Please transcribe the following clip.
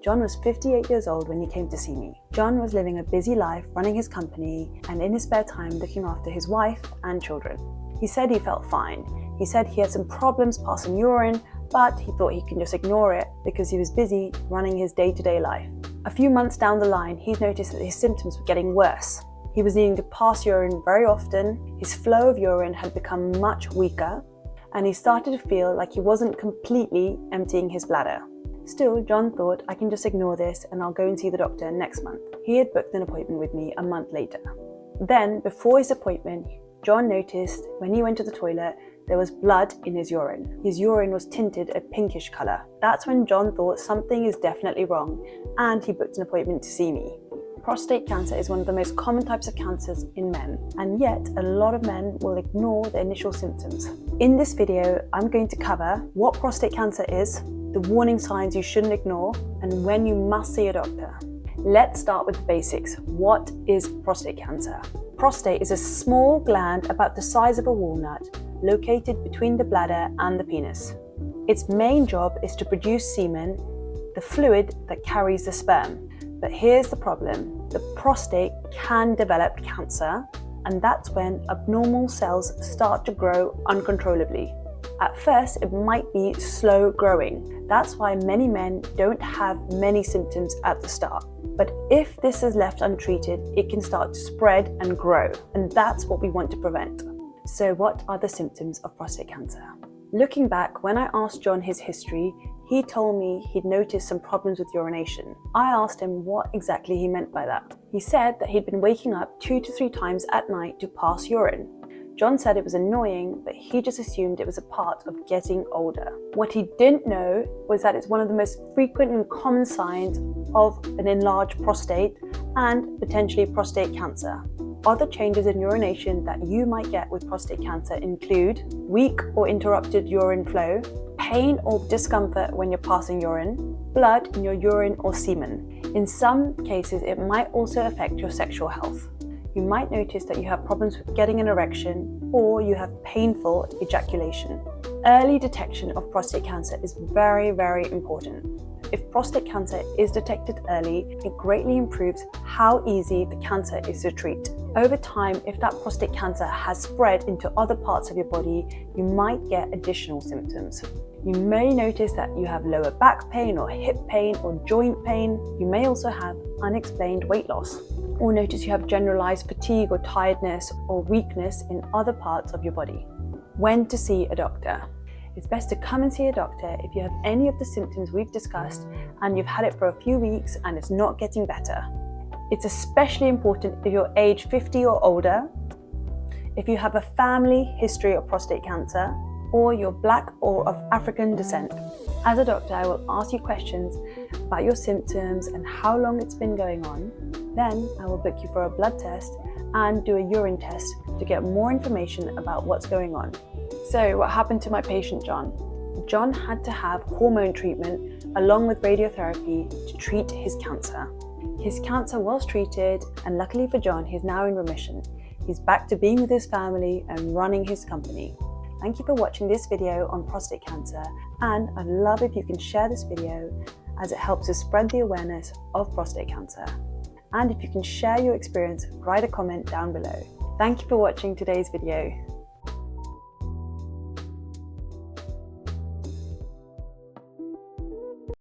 John was 58 years old when he came to see me. John was living a busy life running his company and in his spare time looking after his wife and children. He said he felt fine. He said he had some problems passing urine, but he thought he can just ignore it because he was busy running his day-to-day life. A few months down the line, he noticed that his symptoms were getting worse. He was needing to pass urine very often, his flow of urine had become much weaker, and he started to feel like he wasn't completely emptying his bladder. Still, John thought, I can just ignore this and I'll go and see the doctor next month. He had booked an appointment with me a month later. Then, before his appointment, John noticed when he went to the toilet, there was blood in his urine. His urine was tinted a pinkish colour. That's when John thought something is definitely wrong, and he booked an appointment to see me. Prostate cancer is one of the most common types of cancers in men, and yet a lot of men will ignore the initial symptoms. In this video, I'm going to cover what prostate cancer is, the warning signs you shouldn't ignore, and when you must see a doctor. Let's start with the basics. What is prostate cancer? Prostate is a small gland about the size of a walnut located between the bladder and the penis. Its main job is to produce semen, the fluid that carries the sperm. But here's the problem. The prostate can develop cancer, and that's when abnormal cells start to grow uncontrollably. At first, it might be slow growing. That's why many men don't have many symptoms at the start. But if this is left untreated, it can start to spread and grow, and that's what we want to prevent. So what are the symptoms of prostate cancer? Looking back, when I asked John his history, he told me he'd noticed some problems with urination. I asked him what exactly he meant by that. He said that he'd been waking up 2 to 3 times at night to pass urine. John said it was annoying, but he just assumed it was a part of getting older. What he didn't know was that it's one of the most frequent and common signs of an enlarged prostate and potentially prostate cancer. Other changes in urination that you might get with prostate cancer include weak or interrupted urine flow, pain or discomfort when you're passing urine, blood in your urine or semen. In some cases, it might also affect your sexual health. You might notice that you have problems with getting an erection or you have painful ejaculation. Early detection of prostate cancer is very, very important. If prostate cancer is detected early, it greatly improves how easy the cancer is to treat. Over time, if that prostate cancer has spread into other parts of your body, you might get additional symptoms. You may notice that you have lower back pain or hip pain or joint pain. You may also have unexplained weight loss, or notice you have generalized fatigue or tiredness or weakness in other parts of your body. When to see a doctor? It's best to come and see a doctor if you have any of the symptoms we've discussed and you've had it for a few weeks and it's not getting better. It's especially important if you're age 50 or older, if you have a family history of prostate cancer, or you're Black or of African descent. As a doctor, I will ask you questions about your symptoms and how long it's been going on. Then I will book you for a blood test and do a urine test to get more information about what's going on. So what happened to my patient John? John had to have hormone treatment along with radiotherapy to treat his cancer. His cancer was treated, and luckily for John, he's now in remission. He's back to being with his family and running his company. Thank you for watching this video on prostate cancer, and I'd love if you can share this video as it helps to spread the awareness of prostate cancer. And if you can share your experience, write a comment down below. Thank you for watching today's video.